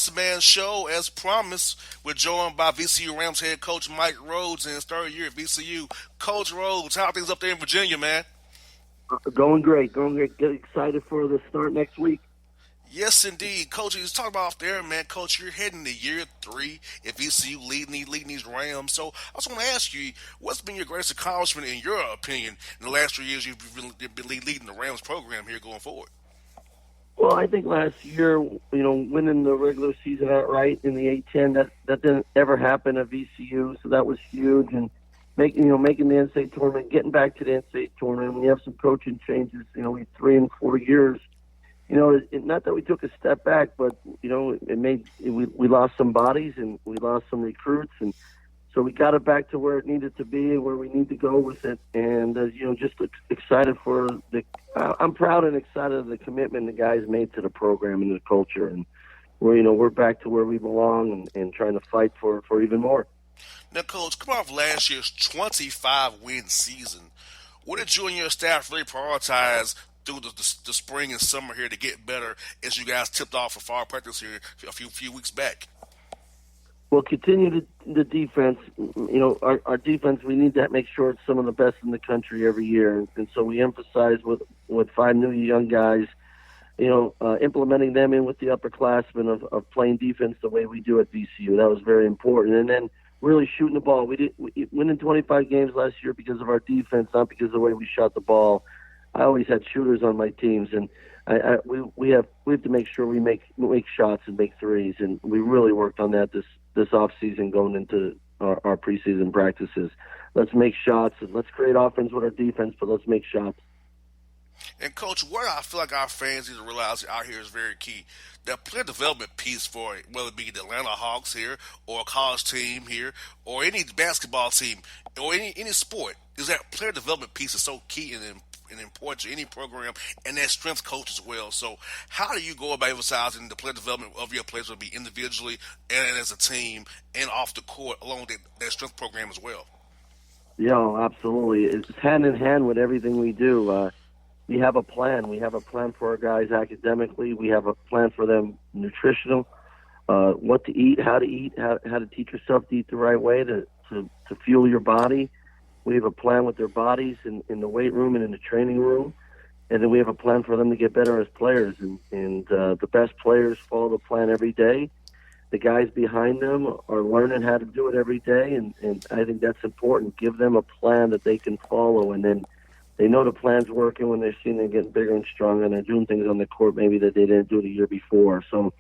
Bossman Show, as promised. We're joined by VCU Rams head coach Mike Rhodes in his third year at VCU. Coach Rhodes, how are things up there in Virginia, man? Going great, going great. Get excited for the start next week. Yes, indeed. Coach, you was talking about off there, man. Coach, you're heading to year three at VCU leading these Rams. So I just want to ask you, what's been your greatest accomplishment, in your opinion, in the last 3 years you've been leading the Rams program here going forward? Well, I think last year, winning the regular season outright in the A-10, that didn't ever happen at VCU, so that was huge. And making the NCAA tournament, getting back to the NCAA tournament. We have some coaching changes. We 3 and 4 years. Not that we took a step back, but we lost some bodies and we lost some recruits, and so we got it back to where it needed to be and where we need to go with it. And just excited for I'm proud and excited of the commitment the guys made to the program and the culture, and we're back to where we belong and trying to fight for even more. Now, Coach, come off last year's 25-win season. What did you and your staff really prioritize through the spring and summer here to get better as you guys tipped off for fall practice here a few weeks back? Well, continue the defense. Our defense, we need to make sure it's some of the best in the country every year. And so we emphasize with 5 new young guys, implementing them in with the upperclassmen of playing defense the way we do at VCU. That was very important. And then really shooting the ball. We winning 25 games last year because of our defense, not because of the way we shot the ball. I always had shooters on my teams, and we have to make sure we make shots and make threes, and we really worked on that this off season going into our preseason practices. Let's make shots and let's create offense with our defense, but let's make shots. And Coach, what I feel like our fans need to realize out here is very key. The player development piece for it, whether it be the Atlanta Hawks here or a college team here or any basketball team or any sport, is that player development piece is so key and important to any program, and that strength coach as well. So how do you go about emphasizing the player development of your players, whether it be individually and as a team and off the court along that strength program as well? Yeah, absolutely. It's hand in hand with everything we do. We have a plan. We have a plan for our guys academically. We have a plan for them nutritional, what to eat, how to teach yourself to eat the right way to fuel your body. We have a plan with their bodies in the weight room and in the training room. And then we have a plan for them to get better as players. And the best players follow the plan every day. The guys behind them are learning how to do it every day. And I think that's important. Give them a plan that they can follow. And then they know the plan's working when they're seeing them getting bigger and stronger. And they're doing things on the court maybe that they didn't do the year before. So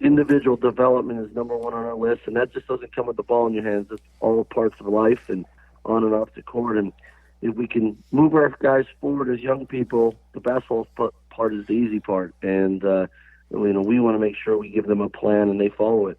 individual development is number one on our list. And that just doesn't come with the ball in your hands. It's all parts of life and on and off the court. And if we can move our guys forward as young people, the basketball part is the easy part. And, we want to make sure we give them a plan and they follow it.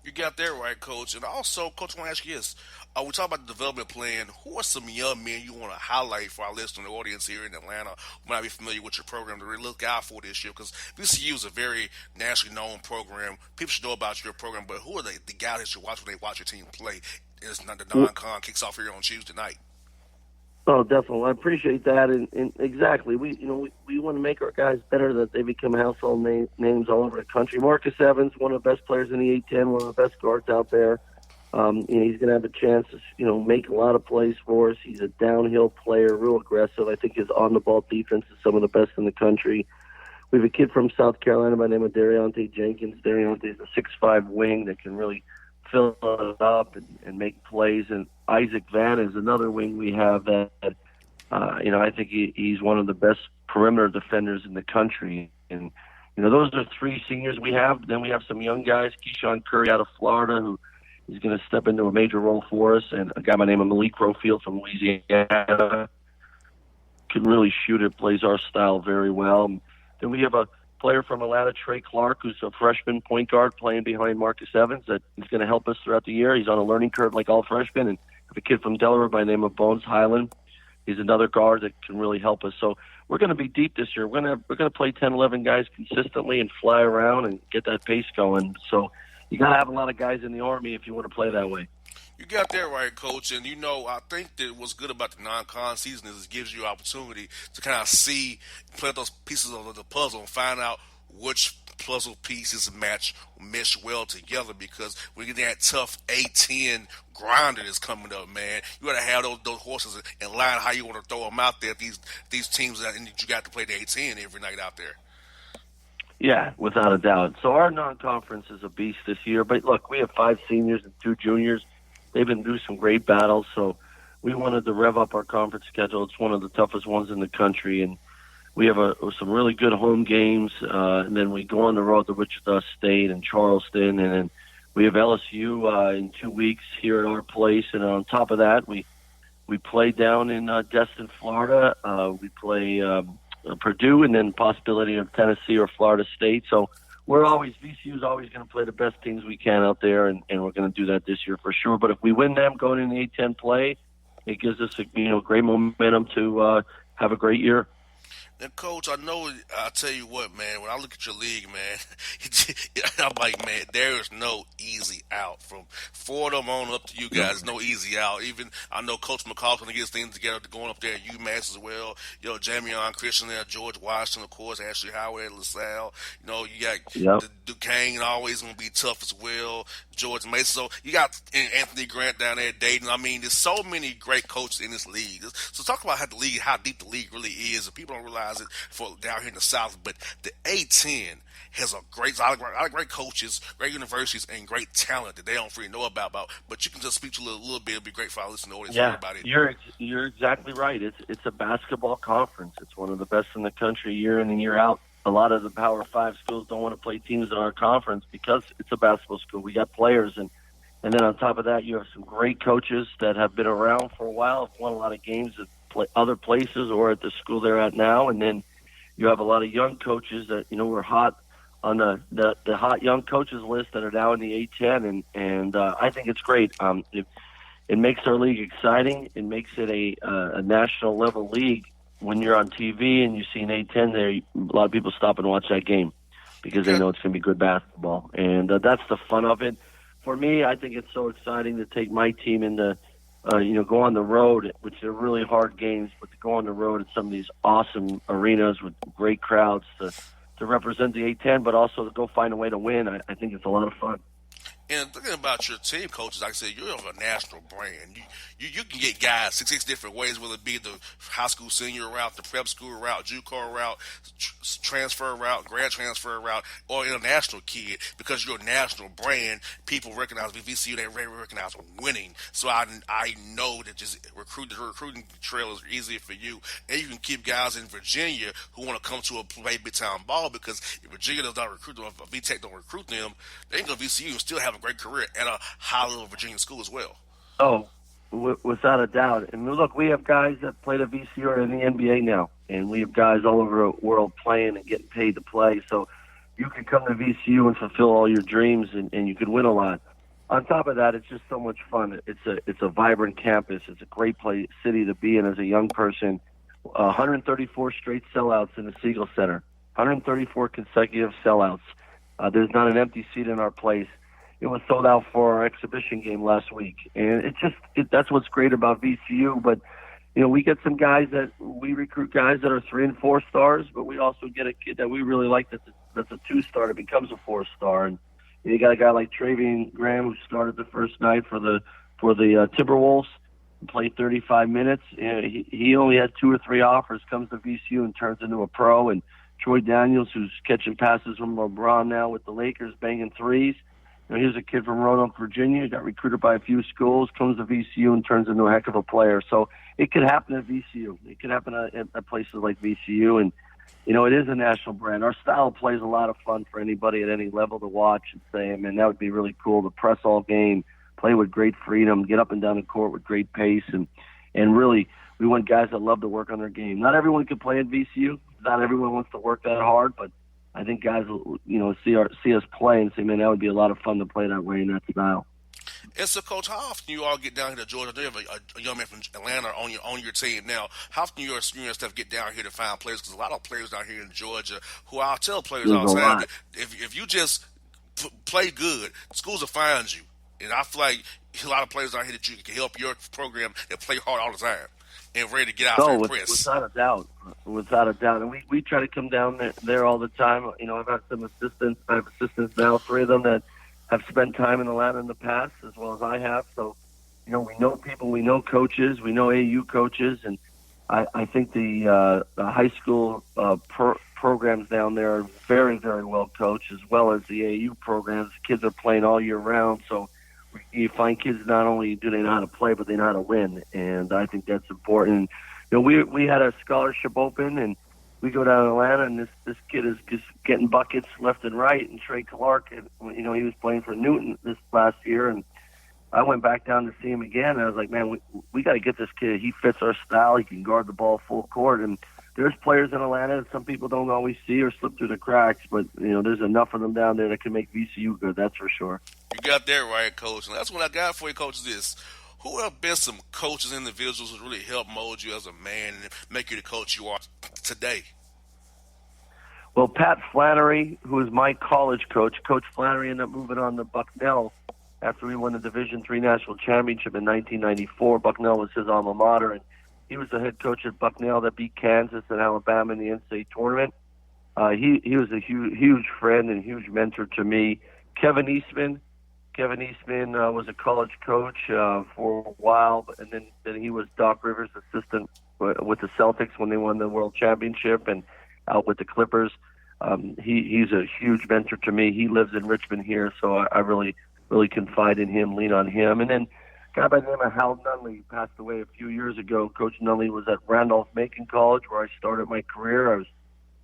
You got that right, Coach. And also, Coach, I want to ask you this. We talk about the development plan. Who are some young men you want to highlight for our listening audience here in Atlanta who might be familiar with your program to really look out for this year? Because VCU is a very nationally known program. People should know about your program, but who are the guys that you watch when they watch your team play? It's not the non-con kicks off here on Tuesday night. Oh, definitely. I appreciate that, and exactly. We want to make our guys better, that they become household names all over the country. Marcus Evans, one of the best players in the A-10, one of the best guards out there. He's going to have a chance to make a lot of plays for us. He's a downhill player, real aggressive. I think his on-the-ball defense is some of the best in the country. We have a kid from South Carolina by the name of Dariante Jenkins. Dariante is a 6'5" wing that can really fill it up and make plays. And Isaac Van is another wing we have that, I think he's one of the best perimeter defenders in the country. And, those are 3 seniors we have. Then we have some young guys, Keyshawn Curry out of Florida, who is going to step into a major role for us, and a guy by the name of Malik Rofield from Louisiana can really shoot it, plays our style very well. Then we have a player from Atlanta, Trey Clark, who's a freshman point guard playing behind Marcus Evans that is going to help us throughout the year. He's on a learning curve like all freshmen. And we have a kid from Delaware by the name of Bones Highland. He's another guard that can really help us. So we're going to be deep this year. We're going to play 10, 11 guys consistently and fly around and get that pace going. So you got to have a lot of guys in the Army if you want to play that way. You got that right, Coach. And, I think that what's good about the non-con season is it gives you opportunity to kind of play those pieces of the puzzle and find out which puzzle pieces mesh well together because when you get that tough A10 grinder that's coming up, man, you got to have those horses in line how you want to throw them out there. These teams that and you got to play the A10 every night out there. Yeah, without a doubt. So our non-conference is a beast this year. But look, we have 5 seniors and 2 juniors. They've been through some great battles, so we wanted to rev up our conference schedule. It's one of the toughest ones in the country, and we have some really good home games. And then we go on the road to Wichita State and Charleston, and then we have LSU in 2 weeks here at our place. And on top of that, we play down in Destin, Florida. We play Purdue, and then possibility of Tennessee or Florida State. So VCU is always going to play the best teams we can out there, and we're going to do that this year for sure. But if we win them going in the A10 play, it gives us great momentum to have a great year. And Coach, I know. I tell you what, man. When I look at your league, man, I'm like, man, there is no easy out. From four of them on up to you guys, no easy out. Even I know Coach McCall's going to get his things together, going up there at UMass as well. Jamion Christian there, George Washington, of course, Ashley Howard, LaSalle. You got Duquesne always going to be tough as well. George Mason. So you got Anthony Grant down there at Dayton. I mean, there's so many great coaches in this league. So talk about how deep the league really is. And people don't realize it for down here in the South. But the A10 has a lot of great coaches, great universities, and great talent that they don't really know about. But you can just speak to a little bit. It'd be great for our listening audience to hear about it. You're exactly right. It's a basketball conference. It's one of the best in the country year in and year out. A lot of the Power 5 schools don't want to play teams in our conference because it's a basketball school. We got players, and then on top of that, you have some great coaches that have been around for a while, have won a lot of games at other places or at the school they're at now, and then you have a lot of young coaches that were hot on the hot young coaches list that are now in the A10, and I think it's great. It makes our league exciting. It makes it a national level league. When you're on TV and you see an A10 there, a lot of people stop and watch that game because they know it's going to be good basketball. And that's the fun of it. For me, I think it's so exciting to take my team into, go on the road, which are really hard games, but to go on the road at some of these awesome arenas with great crowds to represent the A10, but also to go find a way to win. I think it's a lot of fun. And thinking about your team, coaches, like I said, you're of a national brand. You can get guys six different ways, whether it be the high school senior route, the prep school route, JUCO route, transfer route, grad transfer route, or international kid. Because you're a national brand, people recognize VCU. They recognize winning. So I know that just the recruiting trail is easier for you, and you can keep guys in Virginia who want to come to a play big time ball. Because if Virginia does not recruit them, if VTech don't recruit them, they can go to VCU and still have a great career at a high-level Virginia school as well. Oh, without a doubt. And look, we have guys that played at VCU or in the NBA now, and we have guys all over the world playing and getting paid to play. So you can come to VCU and fulfill all your dreams, and you can win a lot. On top of that, it's just so much fun. It's a vibrant campus. It's a great city to be in as a young person. 134 straight sellouts in the Siegel Center. 134 consecutive sellouts. There's not an empty seat in our place. It was sold out for our exhibition game last week, and that's what's great about VCU. But we get some guys we recruit guys that are 3 and 4 stars, but we also get a kid that we really like that's a 2-star that becomes a 4-star. And you got a guy like Travian Graham who started the first night for the Timberwolves, played 35 minutes. He only had 2 or 3 offers, comes to VCU and turns into a pro. And Troy Daniels, who's catching passes from LeBron now with the Lakers, banging threes. Here's a kid from Roanoke, Virginia, got recruited by a few schools, comes to VCU and turns into a heck of a player. So it could happen at VCU. It could happen at places like VCU. And, it is a national brand. Our style of play is a lot of fun for anybody at any level to watch and say, man, that would be really cool to press all game, play with great freedom, get up and down the court with great pace. And really, we want guys that love to work on their game. Not everyone can play at VCU. Not everyone wants to work that hard, but I think guys will, see us play and say, man, that would be a lot of fun to play that way in that style. And so, Coach, how often you all get down here to Georgia? Do you have a young man from Atlanta on your team now? How often you and stuff get down here to find players? Because a lot of players down here in Georgia who I'll tell players all the time, if you just play good, schools will find you. And I feel like a lot of players out here that you can help your program that play hard all the time and ready to get out there No, and press. without a doubt, without a doubt, and we try to come down there all the time. You know, I've had some assistants. I have assistants now, 3 of them that have spent time in Atlanta in the past, as well as I have. So, you know, we know people, we know coaches, we know AU coaches, and I think the high school programs down there are very, very well coached, as well as the AU programs. The kids are playing all year round, so you find kids not only do they know how to play, but they know how to win, and I think that's important. You know, we had a scholarship open, and we go down to Atlanta, and this kid is just getting buckets left and right. And Trey Clark, you know, he was playing for Newton this last year, and I went back down to see him again. And I was like, man, we got to get this kid. He fits our style. He can guard the ball full court. And there's players in Atlanta that some people don't always see or slip through the cracks, but, you know, there's enough of them down there that can make VCU good, that's for sure. You got that right, Coach. And that's what I got for you, Coach, is this. Who have been some coaches, individuals who really helped mold you as a man and make you the coach you are today? Well, Pat Flannery, who was my college coach, Coach Flannery ended up moving on to Bucknell after we won the Division III National Championship in 1994. Bucknell was his alma mater, and he was the head coach at Bucknell that beat Kansas and Alabama in the NCAA tournament. He was a huge friend and huge mentor to me. Kevin Eastman was a college coach for a while, and then he was Doc Rivers' assistant with the Celtics when they won the World Championship and out with the Clippers. He's a huge mentor to me. He lives in Richmond here, so I really confide in him, lean on him. And then a guy by the name of Hal Nunley passed away a few years ago. Coach Nunley was at Randolph-Macon College, where I started my career. I was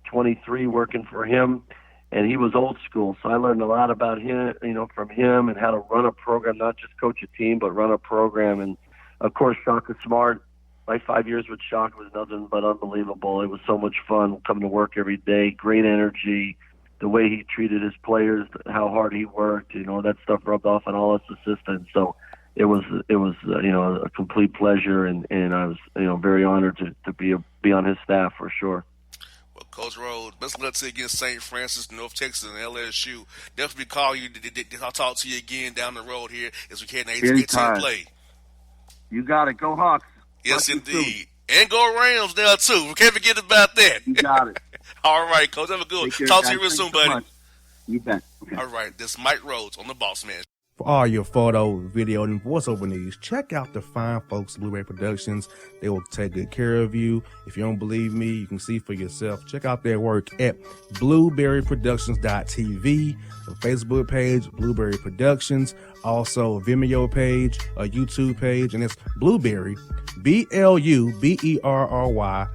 23 working for him, and he was old school. So I learned a lot about him, you know, from him, and how to run a program, not just coach a team, but run a program. And of course, Shaka Smart. My 5 years with Shaka was nothing but unbelievable. It was so much fun coming to work every day, great energy, the way he treated his players, how hard he worked, you know, that stuff rubbed off on all his assistants. So it was you know, a complete pleasure, and I was, you know, very honored to be on his staff for sure. Well, Coach Rhodes, best of luck to you against St. Francis, North Texas, and LSU. Definitely call you. I'll talk to you again down the road here as we can AT&T play. You got it. Go Hawks. Yes, indeed. And go Rams now, too. We can't forget about that. You got it. All right, Coach. Have a good one. Talk to you real soon, buddy. You bet. Okay. All right. This is Mike Rhodes on the Bossman. For all your photo, video, and voiceover needs, check out the fine folks at Blueberry Productions. They will take good care of you. If you don't believe me, you can see for yourself. Check out their work at blueberryproductions.tv, the Facebook page, Blueberry Productions, also a Vimeo page, a YouTube page, and it's Blueberry, BLUBERRY,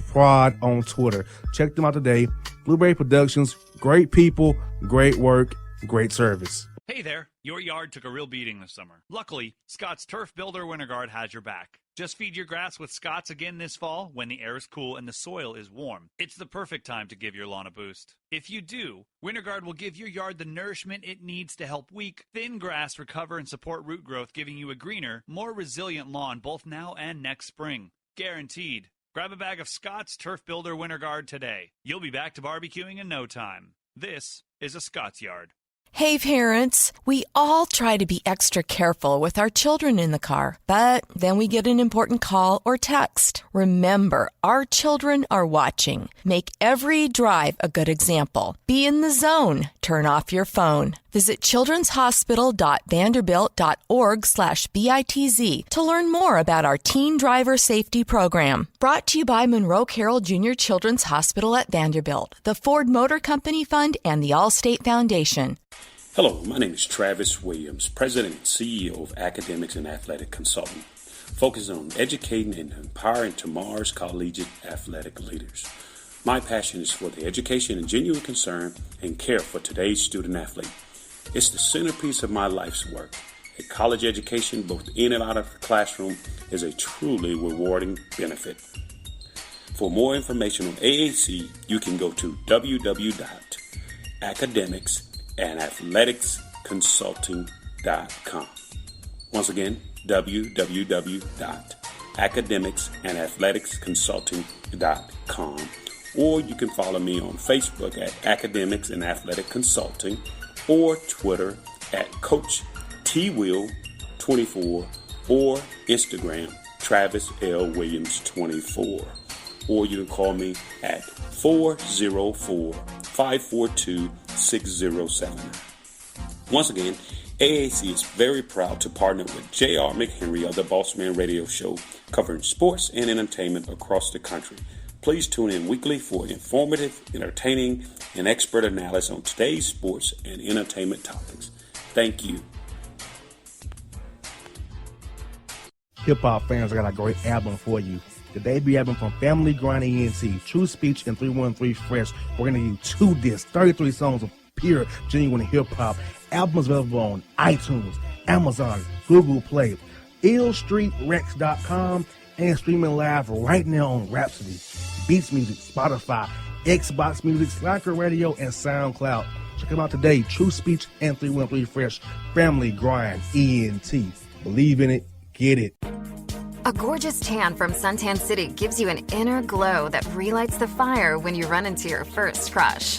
Prod on Twitter. Check them out today. Blueberry Productions, great people, great work, great service. Hey there, your yard took a real beating this summer. Luckily, Scott's Turf Builder Winter Guard has your back. Just feed your grass with Scott's again this fall when the air is cool and the soil is warm. It's the perfect time to give your lawn a boost. If you do, Winter Guard will give your yard the nourishment it needs to help weak, thin grass recover and support root growth, giving you a greener, more resilient lawn both now and next spring. Guaranteed. Grab a bag of Scott's Turf Builder Winter Guard today. You'll be back to barbecuing in no time. This is a Scott's Yard. Hey parents, we all try to be extra careful with our children in the car, but then we get an important call or text. Remember, our children are watching. Make every drive a good example. Be in the zone. Turn off your phone. Visit childrenshospital.vanderbilt.org/BITZ to learn more about our teen driver safety program. Brought to you by Monroe Carroll Jr. Children's Hospital at Vanderbilt, the Ford Motor Company Fund, and the Allstate Foundation. Hello, my name is Travis Williams, President and CEO of Academics and Athletic Consulting, focusing on educating and empowering tomorrow's collegiate athletic leaders. My passion is for the education and genuine concern and care for today's student athlete. It's the centerpiece of my life's work. A college education, both in and out of the classroom, is a truly rewarding benefit. For more information on AAC, you can go to www.academicsandathleticsconsulting.com. Once again, www.academicsandathleticsconsulting.com. Or you can follow me on Facebook at Academics and Athletic Consulting, or Twitter at Coach T Will 20 24 or Instagram Travis L. Williams 24. Or you can call me at 404-542-6079. Once again, AAC is very proud to partner with J.R. McHenry of the Bossman Radio Show, covering sports and entertainment across the country. Please tune in weekly for informative, entertaining, and expert analysis on today's sports and entertainment topics. Thank you. Hip-hop fans, I got a great album for you. The debut album from Family Grind ENT, True Speech and 313 Fresh. We're going to give you 2 discs, 33 songs of pure, genuine hip-hop. Albums available on iTunes, Amazon, Google Play, illstreetrex.com, and streaming live right now on Rhapsody, Beats Music, Spotify, Xbox Music, Slacker Radio, and SoundCloud. Check them out today. True Speech and 313 Fresh. Family Grind ENT. Believe in it. Get it. A gorgeous tan from Suntan City gives you an inner glow that relights the fire when you run into your first crush.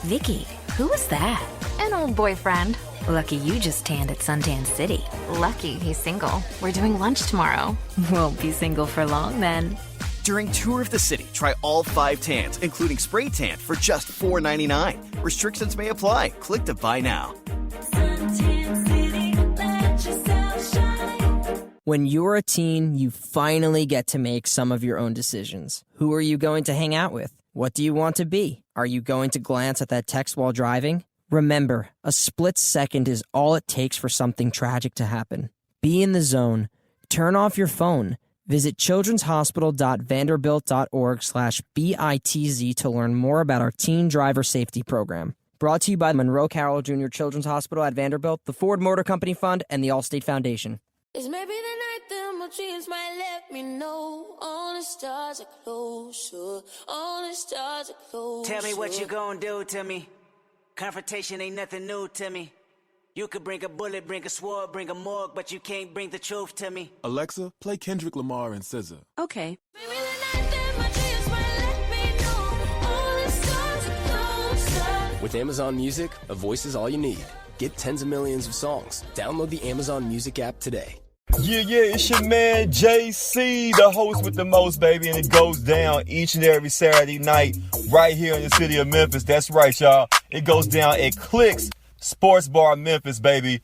Vicky, who was that? An old boyfriend. Lucky you just tanned at Suntan City. Lucky he's single. We're doing lunch tomorrow. Won't be single for long then. During Tour of the City, try all 5 tans, including spray tan, for just $4.99. Restrictions may apply. Click to buy now. Suntan City, let yourself shine. When you're a teen, you finally get to make some of your own decisions. Who are you going to hang out with? What do you want to be? Are you going to glance at that text while driving? Remember, a split second is all it takes for something tragic to happen. Be in the zone. Turn off your phone. Visit childrenshospital.vanderbilt.org/BITZ to learn more about our teen driver safety program. Brought to you by Monroe Carroll Jr. Children's Hospital at Vanderbilt, the Ford Motor Company Fund, and the Allstate Foundation. It's maybe the night that my dreams might let me know. All the stars are closer. All the stars are closer. Tell me what you gonna do to me. Confrontation ain't nothing new to me. You could bring a bullet, bring a sword, bring a morgue, but you can't bring the truth to me. Alexa, play Kendrick Lamar and SZA. Okay. Maybe the night that my dreams might let me know. All the stars are closer. With Amazon Music, a voice is all you need. Get tens of millions of songs. Download the Amazon Music app today. Yeah, it's your man JC, the host with the most, baby, and it goes down each and every Saturday night right here in the city of Memphis. That's right, y'all. It goes down at Clicks Sports Bar Memphis, baby.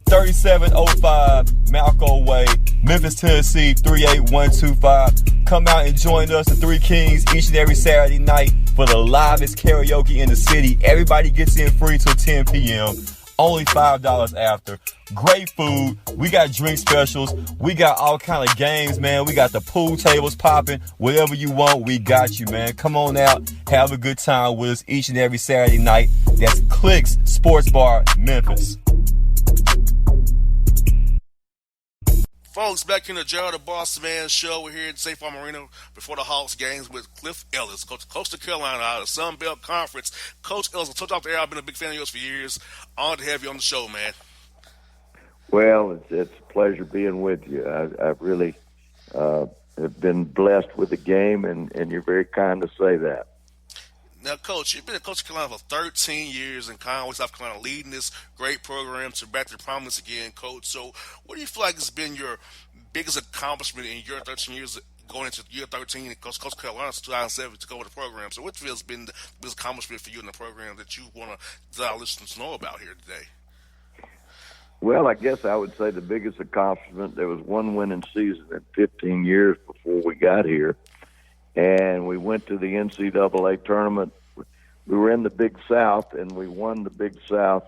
3705 Malco Way, Memphis, Tennessee, 38125. Come out and join us, the Three Kings, each and every Saturday night for the livest karaoke in the city. Everybody gets in free till 10 p.m. Only $5 after. Great food. We got drink specials. We got all kind of games, man. We got the pool tables popping. Whatever you want, we got you, man. Come on out. Have a good time with us each and every Saturday night. That's Clicks Sports Bar, Memphis. Folks, back in the Gerald the Bossman show. We're here at Safe Farm Arena before the Hawks games with Cliff Ellis, Coach of Coastal Carolina out of the Sun Belt Conference. Coach Ellis, I told you off the air, I've been a big fan of yours for years. Honored to have you on the show, man. Well, it's a pleasure being with you. I really have been blessed with the game, and you're very kind to say that. Now, Coach, you've been a Coach of Carolina for 13 years in Conway, South Carolina, leading this great program to back to prominence again, Coach. So what do you feel like has been your biggest accomplishment in your 13 years going into year 13 in Coach Carolina since 2007 to go with the program? So what has been the biggest accomplishment for you in the program that you want to let our listeners know about here today? Well, I guess I would say the biggest accomplishment, there was one winning season in 15 years before we got here. And we went to the NCAA tournament. We were in the Big South, and we won the Big South.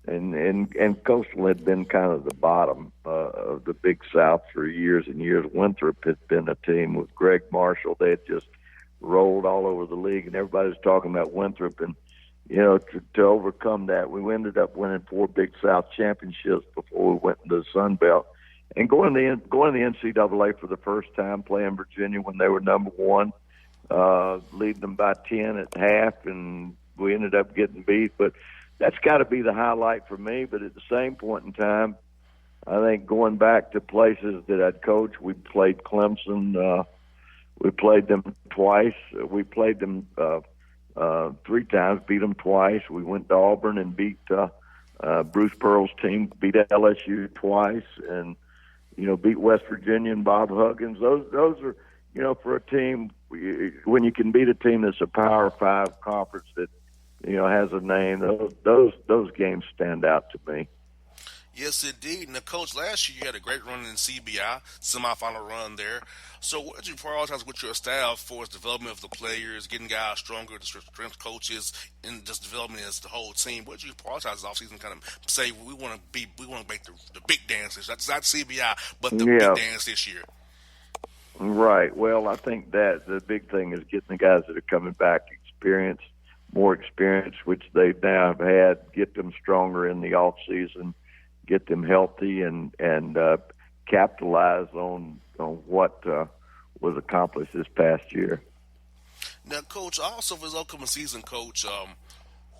And Coastal had been kind of the bottom of the Big South for years and years. Winthrop had been a team with Greg Marshall. They had just rolled all over the league, and everybody was talking about Winthrop. And, you know, to overcome that, we ended up winning 4 Big South championships before we went into the Sun Belt. And going to the NCAA for the first time, playing Virginia when they were number 1, leading them by 10 at half, and we ended up getting beat. But that's got to be the highlight for me. But at the same point in time, I think going back to places that I'd coached, we played Clemson. We played them twice. We played them 3 times, beat them twice. We went to Auburn and beat Bruce Pearl's team beat LSU twice, and beat West Virginia and Bob Huggins. Those are for a team, when you can beat a team that's a Power Five conference that has a name. Those games stand out to me. Yes, indeed. And, Coach, last year you had a great run in CBI, semifinal run there. So what did you prioritize with your staff for its development of the players, getting guys stronger, the strength coaches, and just development as the whole team? What did you prioritize this offseason? Kind of say we want to make the big dance. That's not CBI, but the big dance this year. Right. Well, I think that the big thing is getting the guys that are coming back more experience, which they now have had, get them stronger in the off season, get them healthy, and capitalize on what was accomplished this past year. Now, Coach, also for this upcoming season, Coach,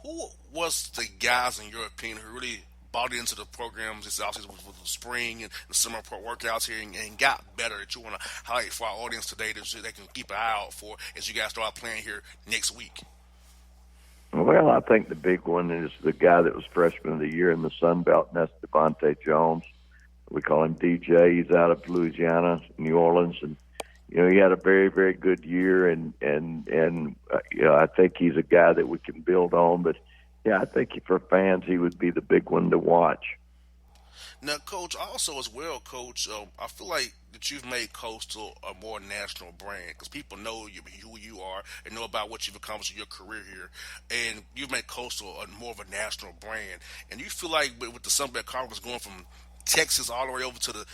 who was the guys, in your opinion, who really bought into the programs this offseason with the spring and the summer workouts here and got better that you want to highlight for our audience today that they can keep an eye out for as you guys start playing here next week? Well, I think the big one is the guy that was freshman of the year in the Sun Belt, and that's Devontae Jones. We call him DJ. He's out of Louisiana, New Orleans, and he had a very, very good year, and I think he's a guy that we can build on. But yeah, I think for fans, he would be the big one to watch. Now, Coach, also as well, Coach, I feel like that you've made Coastal a more national brand because people know who you are and know about what you've accomplished in your career here, and you've made Coastal more of a national brand. And you feel like with the Sun Belt Conference going from Texas all the way over to the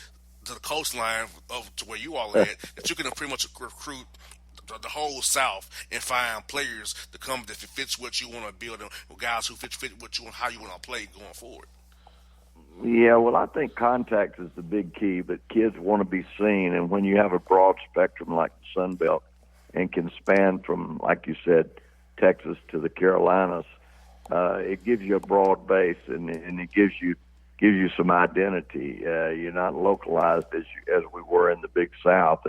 coastline to where you all at, that you can pretty much recruit the whole South and find players to come that fits what you want to build, and guys who fit what you want, how you want to play going forward. Yeah, well, I think contact is the big key, but kids want to be seen, and when you have a broad spectrum like the Sun Belt and can span from, like you said, Texas to the Carolinas, it gives you a broad base, and it gives you some identity. You're not localized as we were in the Big South,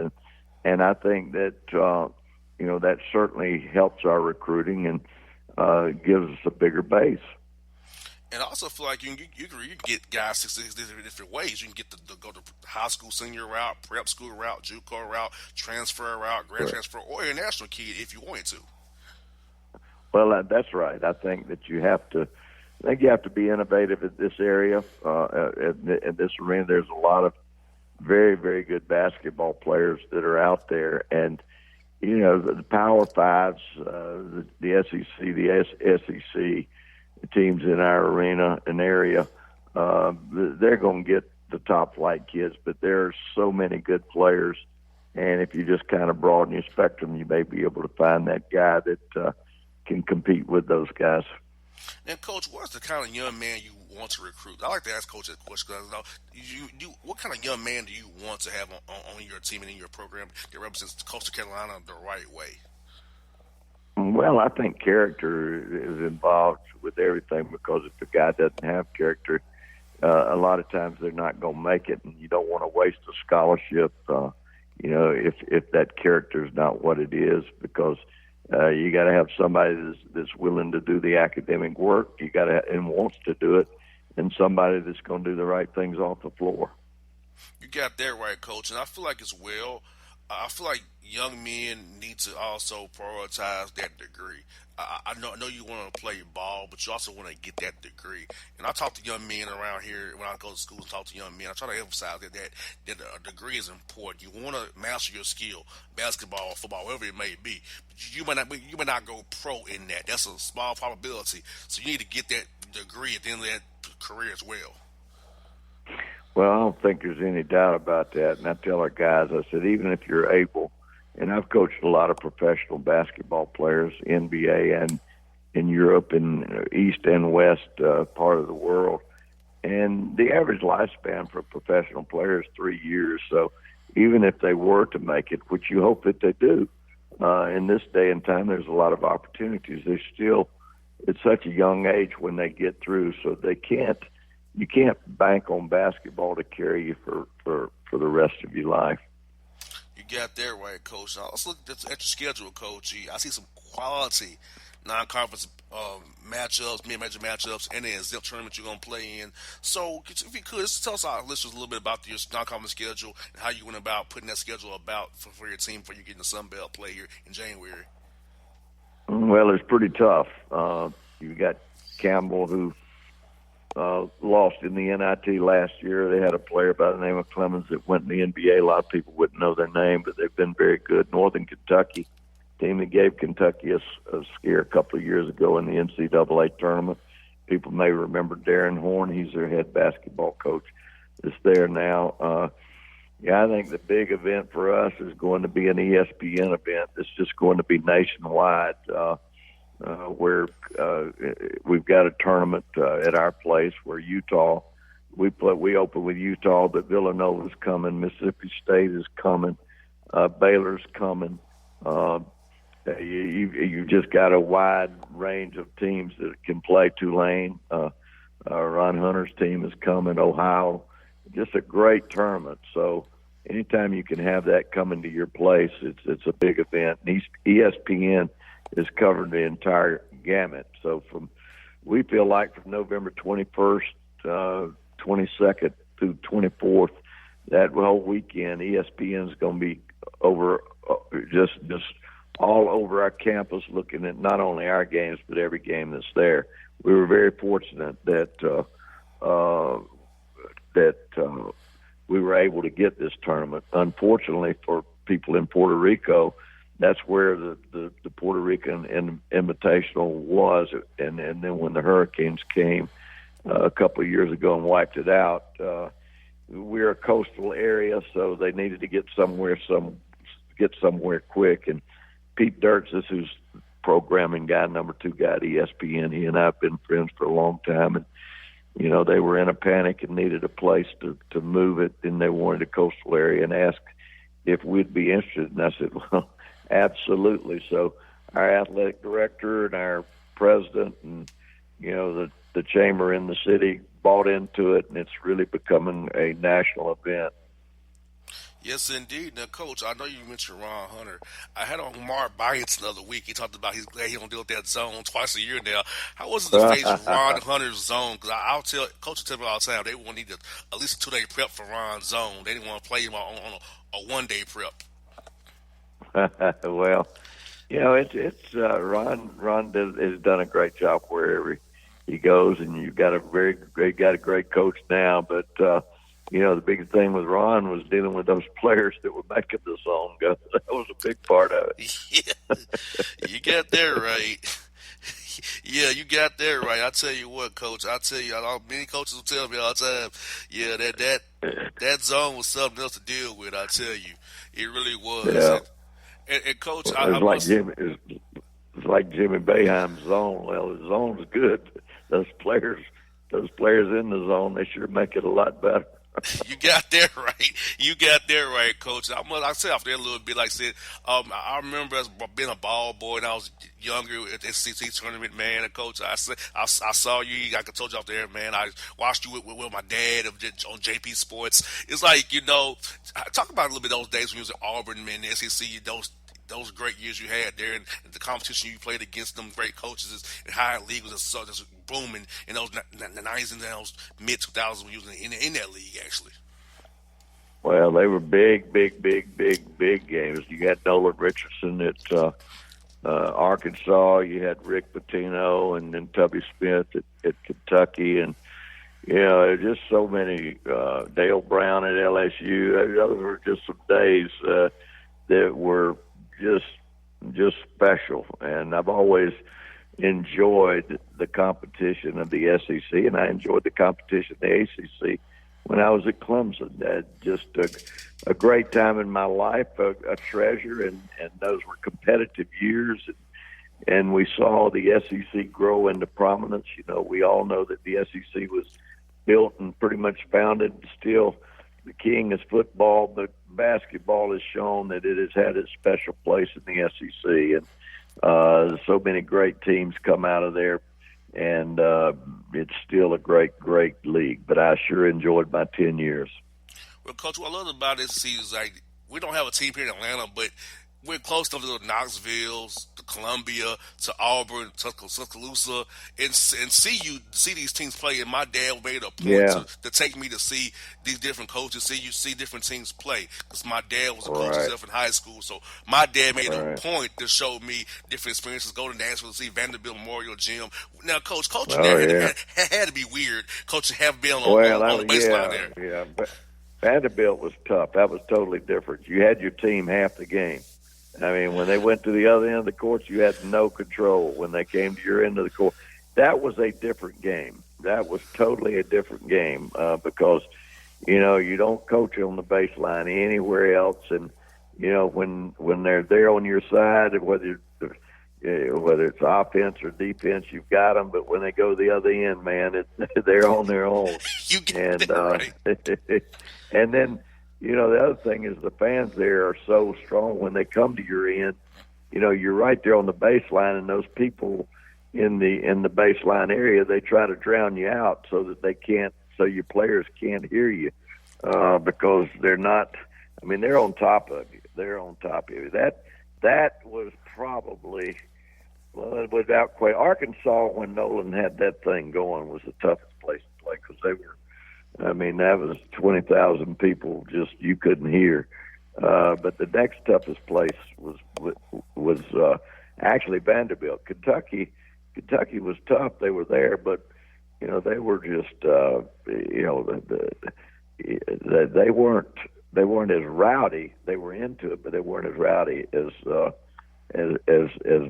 and I think that that certainly helps our recruiting and gives us a bigger base. And I also feel like you can get guys six different ways. You can get to go to high school senior route, prep school route, JUCO route, transfer route, grad transfer, or international kid if you wanted to. Well, that's right. I think that you have to be innovative in this area. In this arena, there's a lot of very, very good basketball players that are out there, and the Power Fives, the SEC, the SEC. Teams in our arena and area, they're going to get the top flight kids, but there are so many good players, and if you just kind of broaden your spectrum, you may be able to find that guy that can compete with those guys. And Coach, what's the kind of young man you want to recruit? I like to ask Coach that question because what kind of young man do you want to have on your team and in your program that represents Coastal Carolina the right way? Well, I think character is involved with everything, because if a guy doesn't have character, a lot of times they're not going to make it, and you don't want to waste a scholarship, if that character is not what it is, because you got to have somebody that's willing to do the academic work. You got to and wants to do it, and somebody that's going to do the right things off the floor. You got that right, Coach, and I feel like as well. I feel like young men need to also prioritize that degree. I know you want to play ball, but you also want to get that degree. And I talk to young men around here when I go to school and talk to young men. I try to emphasize that a degree is important. You want to master your skill, basketball, football, whatever it may be. But you may not go pro in that. That's a small probability. So you need to get that degree at the end of that career as well. Well, I don't think there's any doubt about that. And I tell our guys, I said, even if you're able, and I've coached a lot of professional basketball players, NBA and in Europe and East and West part of the world. And the average lifespan for a professional player is 3 years. So even if they were to make it, which you hope that they do, in this day and time, there's a lot of opportunities. They're still at such a young age when they get through, so you can't bank on basketball to carry you for the rest of your life. You got that right, Coach. Now, let's look at your schedule, Coach. I see some quality non-conference matchups, mid-major matchups, and then zip tournament you're going to play in. So, if you could, just tell us our listeners a little bit about your non-conference schedule and how you went about putting that schedule about for your team before you get in the Sun Belt play here in January. Well, it's pretty tough. You got Campbell, who lost in the NIT last year. They had a player by the name of Clemens that went in the NBA. A lot of people wouldn't know their name, but they've been very good. Northern Kentucky, team that gave Kentucky a scare a couple of years ago in the NCAA tournament. People may remember Darren Horn. He's their head basketball coach. Is there now. I think the big event for us is going to be an ESPN event. It's just going to be nationwide, where we've got a tournament at our place where Utah. We open with Utah, but Villanova's coming. Mississippi State is coming. Baylor's coming. You just got a wide range of teams that can play. Tulane, Ron Hunter's team is coming. Ohio, just a great tournament. So anytime you can have that coming to your place, it's a big event. And ESPN is covering the entire gamut. So we feel like from November 21st, 22nd through 24th, that whole weekend, ESPN is going to be over just all over our campus, looking at not only our games but every game that's there. We were very fortunate that we were able to get this tournament. Unfortunately for people in Puerto Rico, that's where the Puerto Rican Invitational was, and then when the hurricanes came a couple of years ago and wiped it out, we're a coastal area, so they needed to get somewhere quick. And Pete Dirks, who's programming guy, number 2 guy at ESPN, he and I have been friends for a long time, and they were in a panic and needed a place to move it, and they wanted a coastal area and asked if we'd be interested. And I said, well, absolutely. So our athletic director and our president and, the chamber in the city bought into it, and it's really becoming a national event. Yes, indeed. Now, Coach, I know you mentioned Ron Hunter. I had on Mark Byance the other week. He talked about he's glad he don't deal with that zone twice a year now. How was it to face Ron Hunter's zone? Because I'll tell Coach will tell me all the time they want to need at least a 2-day prep for Ron's zone. They didn't want to play him on a 1-day prep. Well, it's Ron has done a great job wherever he goes, and you've got a great coach now, but. The big thing with Ron was dealing with those players that were making the zone go. That was a big part of it. Yeah, you got that right. Yeah, you got that right. I tell you what, Coach. Many coaches will tell me all the time. Yeah, that zone was something else to deal with. I tell you, it really was. Yeah. And Coach, it's like Jimmy Boeheim's zone. Well, the zone's good. Those players in the zone, they sure make it a lot better. You got that right. You got that right, Coach. I say off there a little bit. Like I said, I remember as being a ball boy when I was younger at the SEC tournament, man. And Coach, I saw you. I told you off there, man. I watched you with my dad on JP Sports. It's like, talk about a little bit those days when you was at Auburn, man, the SEC, those great years you had there, and the competition you played against them great coaches, and how the league was just booming in those 90s and those mid-2000s when you was in that league, actually. Well, they were big games. You had Nolan Richardson at Arkansas. You had Rick Pitino, and then Tubby Smith at Kentucky, and just so many. Dale Brown at LSU. Those were just some days that were just special, and I've always enjoyed the competition of the SEC, and I enjoyed the competition of the ACC when I was at Clemson. Just a great time in my life, a treasure, and those were competitive years, and we saw the SEC grow into prominence. We all know that the SEC was built and pretty much founded still. The king is football, but basketball has shown that it has had its special place in the SEC, and so many great teams come out of there, and it's still a great league. But I sure enjoyed my 10 years. Well, Coach, what I love about this season is we don't have a team here in Atlanta, but went close to the Knoxville's, to Columbia, to Auburn, to Tuscaloosa, and see these teams play. And my dad made a point Yeah. to take me to see these different coaches, see different teams play. Because my dad was a coach Right. himself in high school, so my dad made a Right. point to show me different experiences. Go to Nashville to see Vanderbilt Memorial Gym. Now, coaching Oh, there yeah. had to be weird. Coaching have been Well, on the baseline there. yeah. Vanderbilt was tough. That was totally different. You had your team half the game. I mean, when they went to the other end of the court, you had no control. When they came to your end of the court, that was a different game. That was totally a different game because, you don't coach on the baseline anywhere else. And, when they're there on your side, whether it's offense or defense, you've got them. But when they go to the other end, man, they're on their own. You get that right. And then, the other thing is the fans there are so strong when they come to your end. You're right there on the baseline, and those people in the baseline area, they try to drown you out so that so your players can't hear you because they're not. I mean, they're on top of you. They're on top of you. That was probably, without question, Arkansas when Nolan had that thing going was the toughest place to play because they were. I mean, that was 20,000 people just you couldn't hear. But the next toughest place was actually Vanderbilt. Kentucky was tough. They were there, but they were just they weren't as rowdy. They were into it, but they weren't as rowdy as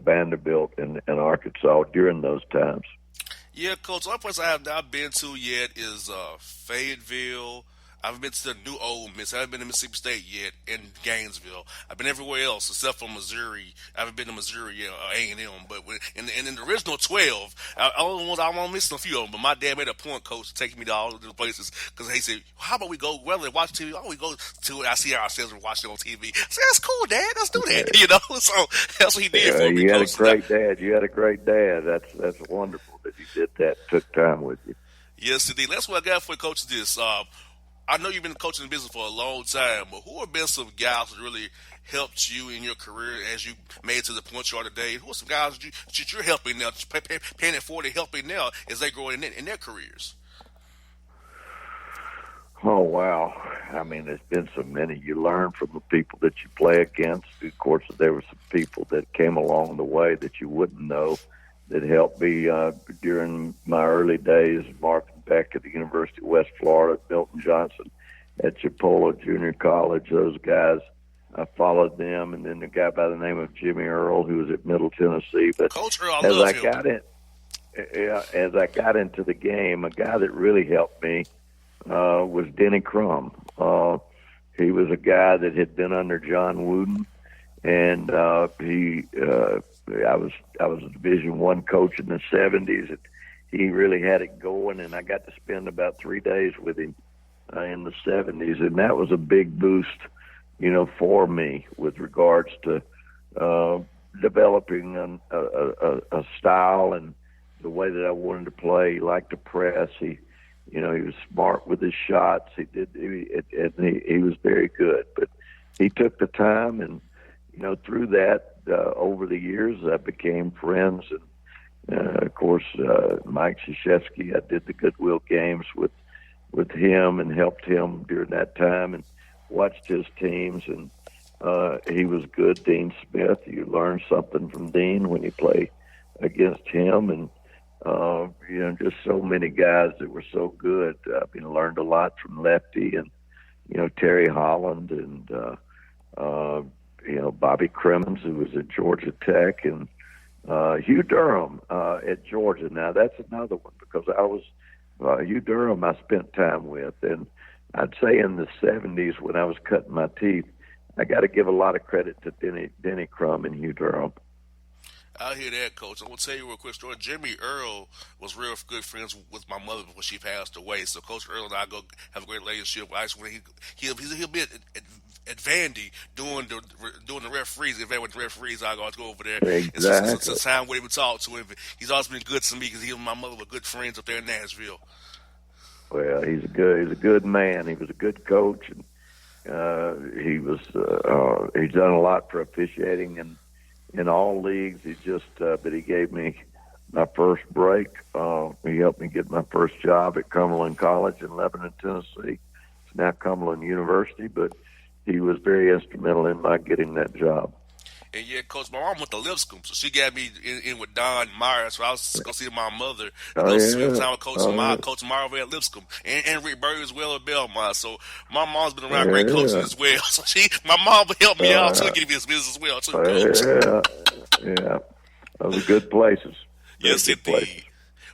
Vanderbilt and Arkansas during those times. Yeah, Coach. The only place I have not been to yet is Fayetteville. I've been to the New Ole Miss. I haven't been to Mississippi State yet, and Gainesville. I've been everywhere else except for Missouri. I haven't been to Missouri yet, or A&M. But in the original 12, I'm missing a few of them. But my dad made a point, Coach, to take me to all of the places because he said, "How about we go rather than watch TV? Why don't we go to it? I see ourselves and watch it on TV." I said, "That's cool, Dad. Let's do that." So that's what he did for me. You had Coach. a great dad. You had a great dad. That's wonderful that he did that. Took time with you. Yes, indeed. That's what I got for you, Coach. This. I know you've been coaching the business for a long time, but who have been some guys that really helped you in your career as you made it to the point you are today? Who are some guys that you're helping now, paying it forward, helping now as they grow in their careers? Oh, wow. I mean, there's been so many. You learn from the people that you play against. Of course, there were some people that came along the way that you wouldn't know that helped me during my early days. Mark Beck at the University of West Florida, Milton Johnson at Chipola Junior College. Those guys, I followed them, and then the guy by the name of Jimmy Earl, who was at Middle Tennessee. But Coach Earl, as I got into the game, a guy that really helped me was Denny Crum. He was a guy that had been under John Wooden, and I was a Division I coach in the 70s. And he really had it going, and I got to spend about 3 days with him in the 70s, and that was a big boost, for me with regards to developing a style and the way that I wanted to play. He liked to press. He was smart with his shots. He was very good, but he took the time, and through that, over the years, I became friends. And of course, Mike Krzyzewski, I did the Goodwill games with him and helped him during that time and watched his teams. And he was good. Dean Smith, you learn something from Dean when you play against him. And just so many guys that were so good. I learned a lot from Lefty and Terry Holland and Bobby Crimmins, who was at Georgia Tech, and Hugh Durham at Georgia. Now that's another one because I was Hugh Durham. I spent time with, and I'd say in the 70s when I was cutting my teeth, I got to give a lot of credit to Denny Crum and Hugh Durham. I hear that, Coach. I will tell you a real quick story. Jimmy Earl was real good friends with my mother before she passed away. So Coach Earl and I go have a great relationship. He'll be at Vandy doing the referees. If with the referees, I go over there. Exactly. It's a time where we talk to him. He's always been good to me because he and my mother were good friends up there in Nashville. Well, he's a good man. He was a good coach, and he's done a lot for officiating in all leagues. But he gave me my first break. He helped me get my first job at Cumberland College in Lebanon, Tennessee. It's now Cumberland University, but he was very instrumental in my getting that job. And yeah, Coach, my mom went to Lipscomb, so she got me in with Don Meyer. So I was going to see my mother and go swim time with Coach Meyer over at Lipscomb, and Rick Berry as well at Belmont. So my mom's been around great coaching as well. So my mom helped me out too, getting me this business as well too, Coach. Yeah. Those are good places. Yes, indeed.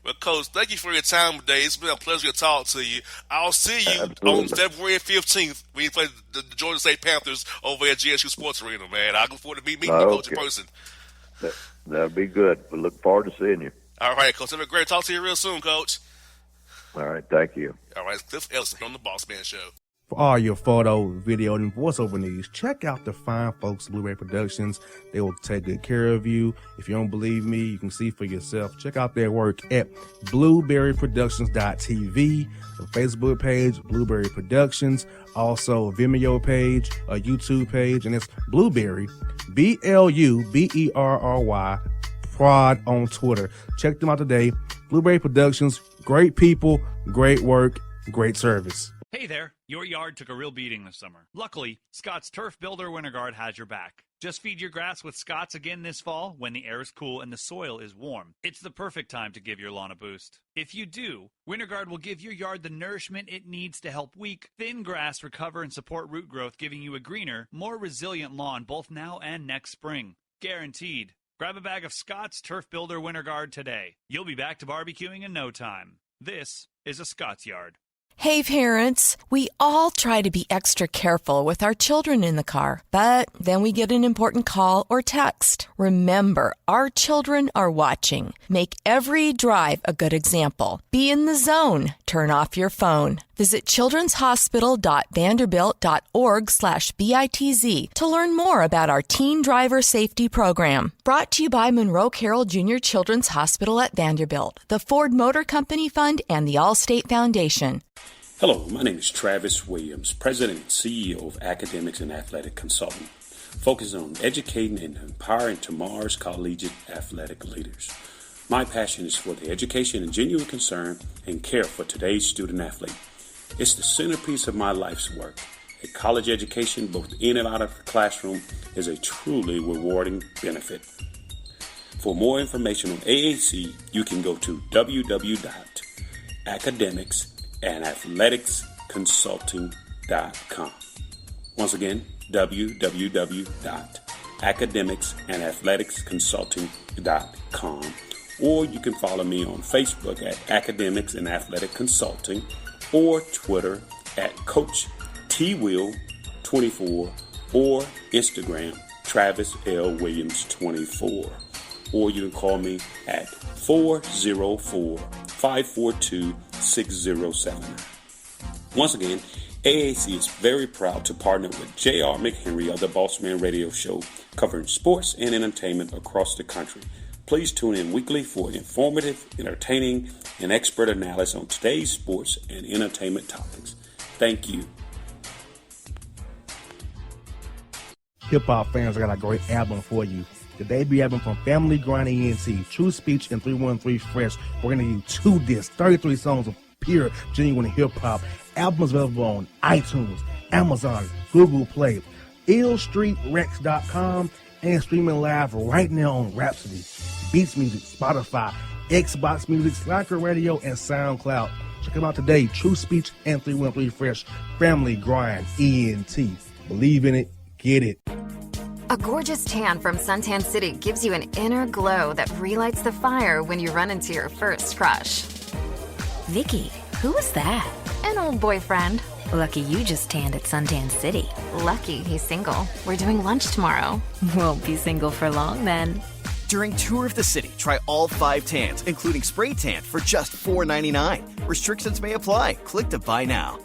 Well, Coach, thank you for your time today. It's been a pleasure to talk to you. I'll see you on February 15th when you play the Georgia State Panthers over at GSU Sports Arena, man. I look forward to meeting you, Coach, in person. That'll be good. We look forward to seeing you. All right, Coach. Have a great talk to you real soon, Coach. All right, thank you. All right, Cliff Ellison on the Bossman Show. For all your photo, video, and voiceover needs, check out the fine folks at Blueberry Productions. They will take good care of you. If you don't believe me, you can see for yourself. Check out their work at blueberryproductions.tv, the Facebook page, Blueberry Productions, also a Vimeo page, a YouTube page, and it's Blueberry, BLUBERRY, Prod on Twitter. Check them out today. Blueberry Productions, great people, great work, great service. Hey there, your yard took a real beating this summer. Luckily, Scott's Turf Builder Winter Guard has your back. Just feed your grass with Scott's again this fall when the air is cool and the soil is warm. It's the perfect time to give your lawn a boost. If you do, Winter Guard will give your yard the nourishment it needs to help weak, thin grass recover and support root growth, giving you a greener, more resilient lawn both now and next spring. Guaranteed. Grab a bag of Scott's Turf Builder Winter Guard today. You'll be back to barbecuing in no time. This is a Scott's Yard. Hey parents, we all try to be extra careful with our children in the car, but then we get an important call or text. Remember, our children are watching. Make every drive a good example. Be in the zone. Turn off your phone. Visit childrenshospital.vanderbilt.org/BITZ to learn more about our Teen Driver Safety Program. Brought to you by Monroe Carroll Jr. Children's Hospital at Vanderbilt, the Ford Motor Company Fund, and the Allstate Foundation. Hello, my name is Travis Williams, President and CEO of Academics and Athletic Consulting, focusing on educating and empowering tomorrow's collegiate athletic leaders. My passion is for the education and genuine concern and care for today's student athlete. It's the centerpiece of my life's work. A college education, both in and out of the classroom, is a truly rewarding benefit. For more information on AAC, you can go to www.academicsandathleticsconsulting.com. Once again, www.academicsandathleticsconsulting.com. Or you can follow me on Facebook at Academics and Athletic Consulting, or Twitter at Coach TWill24, or Instagram Travis L. Williams 24. Or you can call me at 404-542-6079. Once again, AAC is very proud to partner with J.R. McHenry of the Bossman Radio Show, covering sports and entertainment across the country. Please tune in weekly for informative, entertaining, and expert analysis on today's sports and entertainment topics. Thank you. Hip-hop fans, I got a great album for you. The debut album from Family Grind ENT, True Speech and 313 Fresh. We're going to give you 2 discs, 33 songs of pure, genuine hip-hop. Albums available on iTunes, Amazon, Google Play, illstreetrex.com, and streaming live right now on Rhapsody, Beats Music, Spotify, Xbox Music, Slacker Radio, and SoundCloud. Check them out today. True Speech and 313 Fresh. Family Grind ENT. Believe in it. Get it. A gorgeous tan from Suntan City gives you an inner glow that relights the fire when you run into your first crush. Vicky, who was that? An old boyfriend. Lucky you just tanned at Suntan City. Lucky he's single. We're doing lunch tomorrow. Won't be single for long then. During Tour of the City, try all 5 tans, including spray tan, for just $4.99. Restrictions may apply. Click to buy now.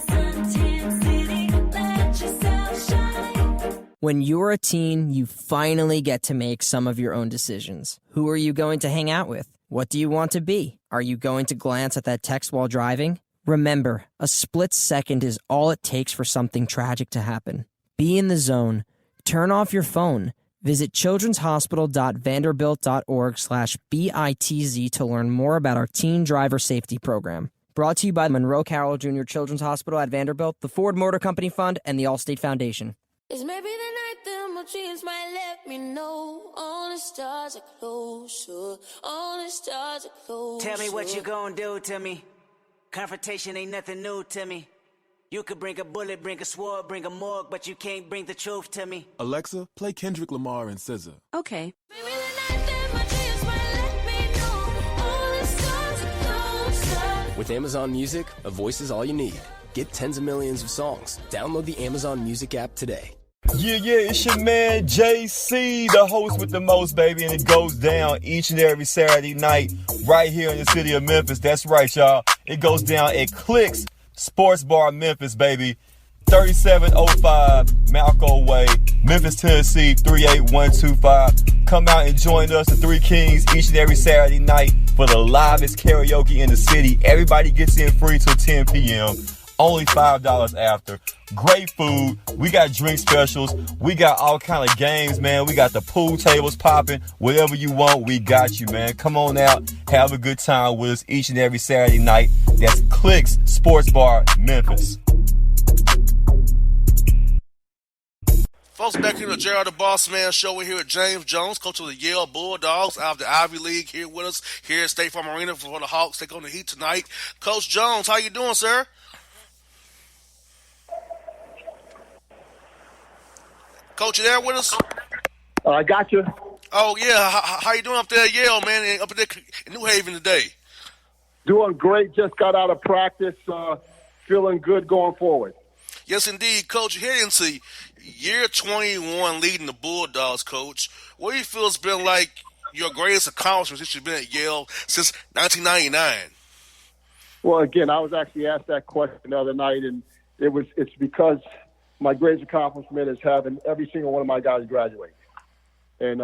Suntan City, let yourself shine. When you're a teen, you finally get to make some of your own decisions. Who are you going to hang out with? What do you want to be? Are you going to glance at that text while driving? Remember, a split second is all it takes for something tragic to happen. Be in the zone. Turn off your phone. Visit childrenshospital.vanderbilt.org/BITZ to learn more about our teen driver safety program. Brought to you by Monroe Carroll Jr. Children's Hospital at Vanderbilt, the Ford Motor Company Fund, and the Allstate Foundation. It's maybe the night that my dreams might let me know. All the stars are closer. All the stars are closer. Tell me what you gonna do to me. Confrontation ain't nothing new to me. You could bring a bullet, bring a sword, bring a morgue, but you can't bring the truth to me. Alexa, play Kendrick Lamar and SZA. Okay. Maybe the night that my dreams might let me know. All the stars are closer. With Amazon Music, a voice is all you need. Get tens of millions of songs. Download the Amazon Music app today. Yeah, it's your man JC, the host with the most, baby, and it goes down each and every Saturday night right here in the city of Memphis. That's right, y'all. It goes down at Clicks Sports Bar Memphis, baby. 3705 Malco Way, Memphis, Tennessee, 38125. Come out and join us, the Three Kings, each and every Saturday night for the livest karaoke in the city. Everybody gets in free till 10 p.m. Only $5 after. Great food. We got drink specials. We got all kind of games, man. We got the pool tables popping. Whatever you want, we got you, man. Come on out. Have a good time with us each and every Saturday night. That's Clicks Sports Bar, Memphis. Folks, back here in the Gerald the Bossman show. We're here with James Jones, coach of the Yale Bulldogs out of the Ivy League, here with us here at State Farm Arena for the Hawks take on the Heat tonight. Coach Jones, how you doing, sir? Coach, you there with us? I got you. Oh, yeah. How you doing up there at Yale, man, up there in New Haven today? Doing great. Just got out of practice. Feeling good going forward. Yes, indeed, Coach. You're heading into year 21 leading the Bulldogs, Coach. What do you feel has been like your greatest accomplishment since you've been at Yale since 1999? Well, again, I was actually asked that question the other night, and it's because my greatest accomplishment is having every single one of my guys graduate. And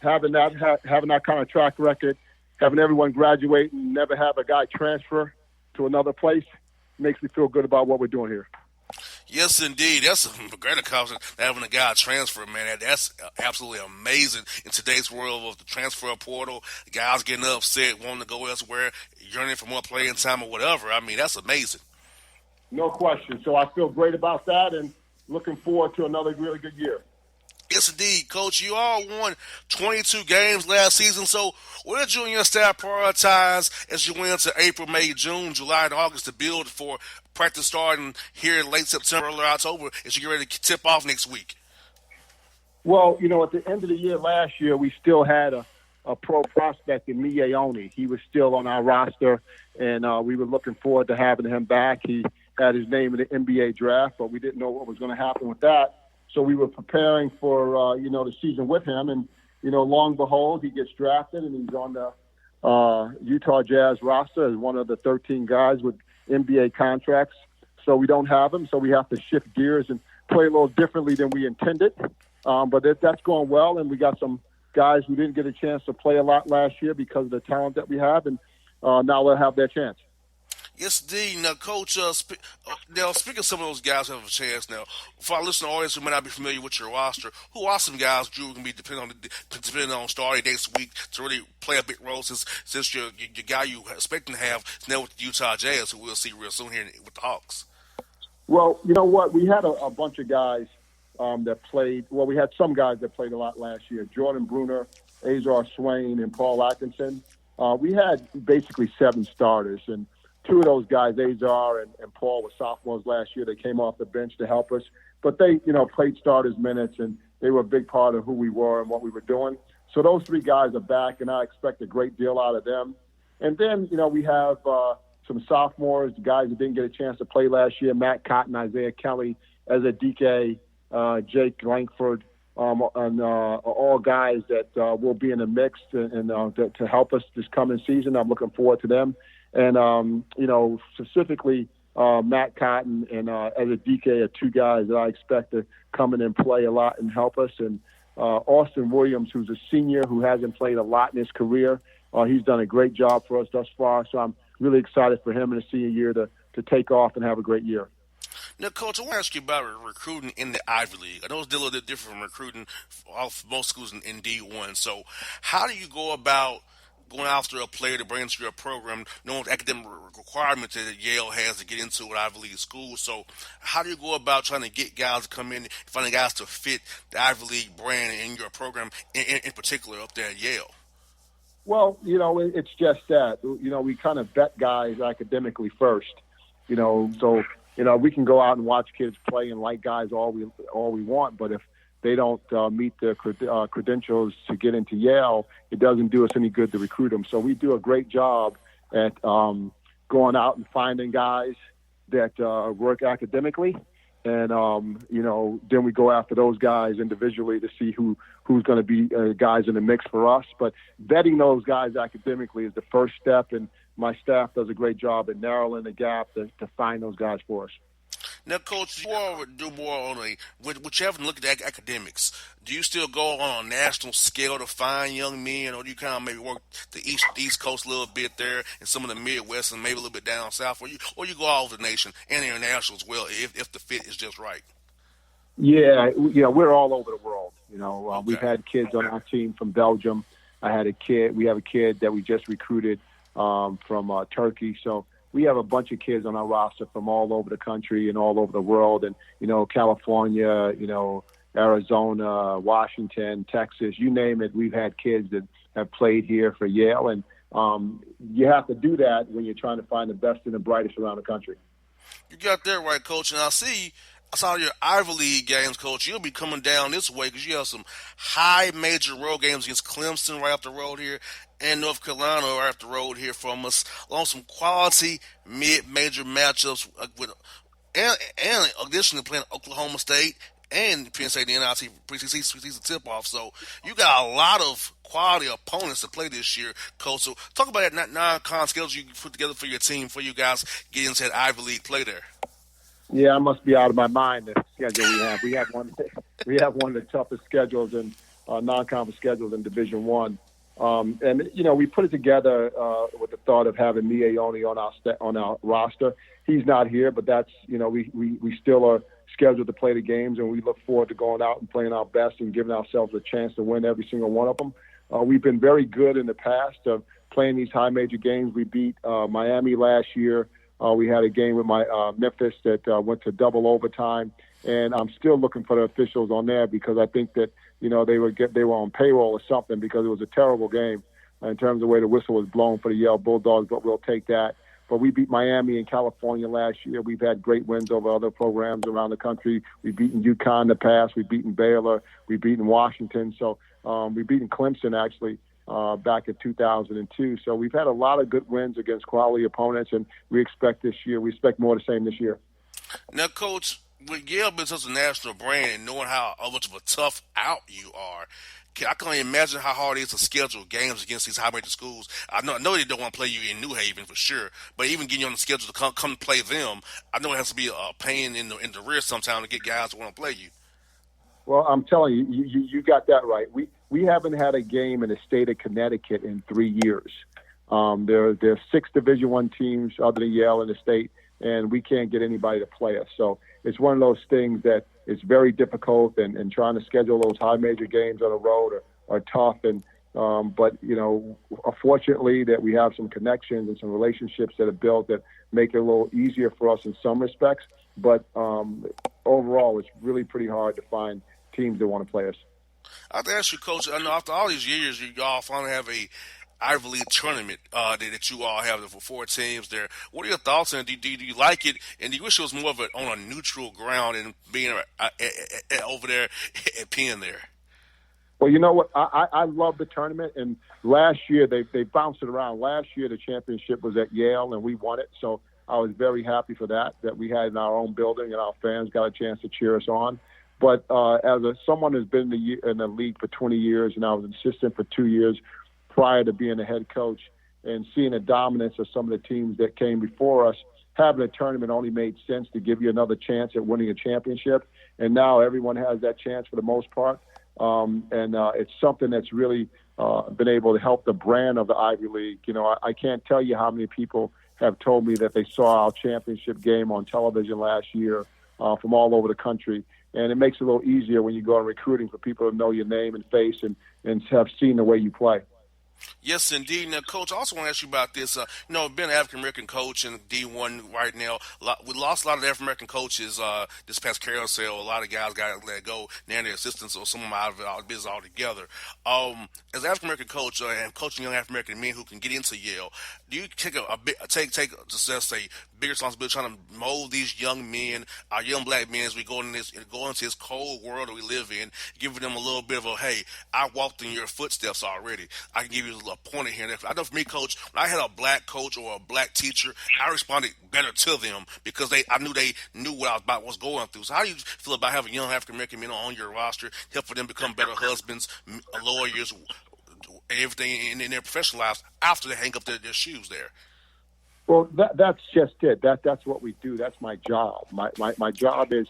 having that kind of track record, having everyone graduate and never have a guy transfer to another place makes me feel good about what we're doing here. Yes, indeed. That's a great accomplishment, having a guy transfer, man. That's absolutely amazing in today's world of the transfer portal. Guys getting upset, wanting to go elsewhere, yearning for more playing time or whatever. I mean, that's amazing. No question. So I feel great about that and looking forward to another really good year. Yes, indeed, Coach. You all won 22 games last season. So what did you and your staff prioritize as you went into April, May, June, July, and August to build for practice starting here in late September, early October as you get ready to tip off next week? Well, at the end of the year last year, we still had a pro prospect in Miyeoni. He was still on our roster, and we were looking forward to having him back. He had his name in the NBA draft, but we didn't know what was going to happen with that. So we were preparing for, the season with him. And, long and behold, he gets drafted, and he's on the Utah Jazz roster as one of the 13 guys with NBA contracts. So we don't have him, so we have to shift gears and play a little differently than we intended. But that's going well, and we got some guys who didn't get a chance to play a lot last year because of the talent that we have, and now they'll have their chance. Yes, indeed. Now, Coach, speaking of some of those guys who have a chance now, for our listening audience who may not be familiar with your roster, who are some guys Drew can be depending on starting next week to really play a big role since your guy you expecting to have is now with the Utah Jazz, who we'll see real soon here with the Hawks? Well, you know what? We had a bunch of guys that played. Well, we had some guys that played a lot last year. Jordan Bruner, Azar Swain, and Paul Atkinson. We had basically 7 starters, and 2 of those guys, Azar and Paul, were sophomores last year. They came off the bench to help us. But they, played starters minutes, and they were a big part of who we were and what we were doing. So those 3 guys are back, and I expect a great deal out of them. And then, we have some sophomores, guys that didn't get a chance to play last year, Matt Cotton, Isaiah Kelly, Ezra DK, Jake Langford, and all guys that will be in the mix and to help us this coming season. I'm looking forward to them. And, specifically Matt Cotton and Ezra DK are 2 guys that I expect to come in and play a lot and help us. And Austin Williams, who's a senior who hasn't played a lot in his career, he's done a great job for us thus far. So I'm really excited for him in his senior year to take off and have a great year. Now, Coach, I want to ask you about recruiting in the Ivy League. I know it's a little bit different from recruiting off most schools in D1. So, how do you go about going after a player to bring into your program, knowing the academic requirements that Yale has to get into an Ivy League school? So, how do you go about trying to get guys to come in, finding guys to fit the Ivy League brand in your program, in particular up there at Yale? Well, it's just that. We kind of vet guys academically first. So we can go out and watch kids play and like guys all we want, but if they don't meet the credentials to get into Yale, it doesn't do us any good to recruit them. So we do a great job at going out and finding guys that work academically. And, then we go after those guys individually to see who's going to be guys in the mix for us. But vetting those guys academically is the first step, and my staff does a great job at narrowing the gap to find those guys for us. Now, Coach, you all do more on which you haven't looked at academics. Do you still go on a national scale to find young men, or do you kind of maybe work the East Coast a little bit there and some of the Midwest and maybe a little bit down south, or you go all over the nation and international as well if the fit is just right? Yeah, we're all over the world. Okay. We've had kids on our team from Belgium. We have a kid that we just recruited from Turkey. So we have a bunch of kids on our roster from all over the country and all over the world. And, California, Arizona, Washington, Texas, you name it. We've had kids that have played here for Yale. And you have to do that when you're trying to find the best and the brightest around the country. You got that right, Coach. And I saw your Ivy League games, Coach. You'll be coming down this way because you have some high major road games against Clemson right up the road here and North Carolina right up the road here from us, along some quality mid-major matchups and additionally playing Oklahoma State and Penn State, the NIT preseason tip-off. So you got a lot of quality opponents to play this year, Coach. So talk about that non-con schedule you put together for your team, for you guys get into that Ivy League play there. Yeah, I must be out of my mind. The schedule we have. We have one of the toughest schedules in non-conference schedules in Division One. And we put it together with the thought of having Miaoni on our roster. He's not here, but that's we still are scheduled to play the games, and we look forward to going out and playing our best and giving ourselves a chance to win every single one of them. We've been very good in the past of playing these high major games. We beat Miami last year. We had a game with Memphis that went to double overtime, and I'm still looking for the officials on there because I think that they were on payroll or something because it was a terrible game in terms of the way the whistle was blown for the Yale Bulldogs. But we'll take that. But we beat Miami and California last year. We've had great wins over other programs around the country. We've beaten UConn in the past. We've beaten Baylor. We've beaten Washington. So we've beaten Clemson actually. Back in 2002. So we've had a lot of good wins against quality opponents, and we expect more of the same this year. Now, Coach, with Yale being such a national brand and knowing how much of a tough out you are, I can only imagine how hard it is to schedule games against these high major schools. I know they don't want to play you in New Haven for sure, but even getting you on the schedule to come play them, I know it has to be a pain in the rear sometimes to get guys to want to play you. Well, I'm telling you, you got that right. We haven't had a game in the state of Connecticut in 3 years. There are 6 Division I teams other than Yale in the state, and we can't get anybody to play us. So it's one of those things that it's very difficult, and trying to schedule those high major games on the road are tough. And but fortunately that we have some connections and some relationships that are built that make it a little easier for us in some respects. But overall, it's really pretty hard to find teams that want to play us. I have to ask you, Coach, I know after all these years, you all finally have a Ivy League tournament that you all have for 4 teams there. What are your thoughts on it? Do you like it? And do you wish it was more of on a neutral ground and being over there at Penn there? Well, you know what? I love the tournament. And last year, they bounced it around. Last year, the championship was at Yale, and we won it. So I was very happy for that we had in our own building and our fans got a chance to cheer us on. But as someone who's been in the league for 20 years, and I was an assistant for 2 years prior to being a head coach, and seeing the dominance of some of the teams that came before us, having a tournament only made sense to give you another chance at winning a championship. And now everyone has that chance for the most part. And it's something that's really been able to help the brand of the Ivy League. I can't tell you how many people have told me that they saw our championship game on television last year from all over the country. And it makes it a little easier when you go on recruiting for people to know your name and face and have seen the way you play. Yes, indeed. Now, Coach, I also want to ask you about this. Being an African American coach in D1 right now, we lost a lot of African American coaches this past carousel. A lot of guys got let go. Now their assistants or some of them out of business altogether. As an African American coach and coaching young African American men who can get into Yale, do you take let's say bigger responsibility trying to mold these young men, our young black men, as we go into this cold world that we live in, giving them a little bit of a, hey, I walked in your footsteps already. I can give you a pointer here and there. I know for me, Coach, when I had a black coach or a black teacher, I responded better to them because I knew they knew what I was about, was going through. So how do you feel about having young African American men on your roster, helping them become better husbands, lawyers, everything in their professional lives after they hang up their shoes there? Well, that's just it. That's what we do. That's my job. My job is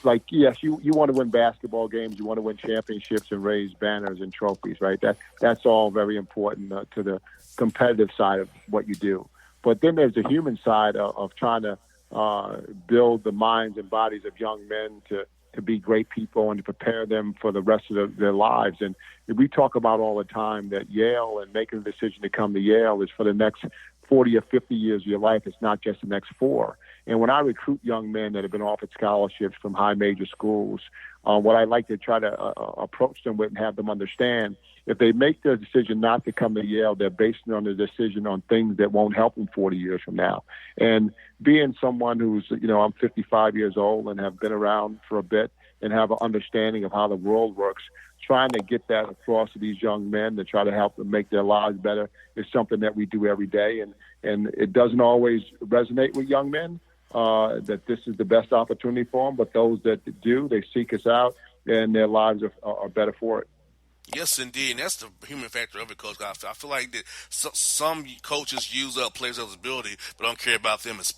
like, yes, you want to win basketball games, you want to win championships and raise banners and trophies, right? That's all very important to the competitive side of what you do. But then there's the human side of trying to build the minds and bodies of young men to be great people and to prepare them for the rest of their lives. And we talk about all the time that Yale and making the decision to come to Yale is for the next 40 or 50 years of your life. It's not just the next 4. And when I recruit young men that have been offered scholarships from high major schools, what I like to try to approach them with and have them understand, if they make their decision not to come to Yale, they're basing on their decision on things that won't help them 40 years from now. And being someone who's, I'm 55 years old and have been around for a bit and have an understanding of how the world works, trying to get that across to these young men to try to help them make their lives better is something that we do every day. And it doesn't always resonate with young men that this is the best opportunity for them, but those that do, they seek us out and their lives are better for it. Yes, indeed, and that's the human factor of it, Coach. I feel like that some coaches use up players' eligibility, but don't care about them as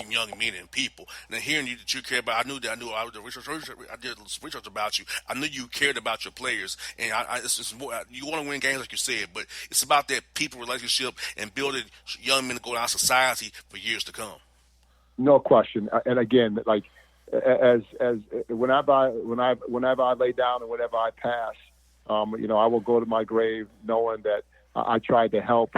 young men and people. And then hearing you that you care about, I did research about you. I knew you cared about your players, and it's more, you want to win games, like you said, but it's about that people relationship and building young men to go out in society for years to come. No question, and again, like as whenever I lay down and whenever I pass. I will go to my grave knowing that I tried to help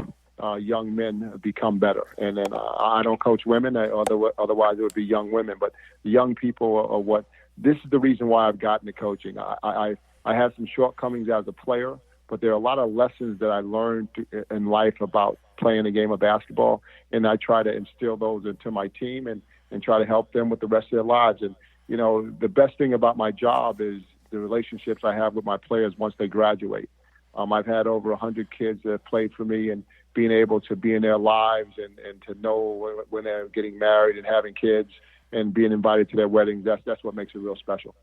young men become better. And then I don't coach women, otherwise it would be young women. But the young people are what – this is the reason why I've gotten to coaching. I have some shortcomings as a player, but there are a lot of lessons that I learned in life about playing the game of basketball, and I try to instill those into my team and try to help them with the rest of their lives. And, the best thing about my job is the relationships I have with my players once they graduate. I've had over 100 kids that have played for me, and being able to be in their lives and to know when they're getting married and having kids and being invited to their weddings, that's what makes it real special.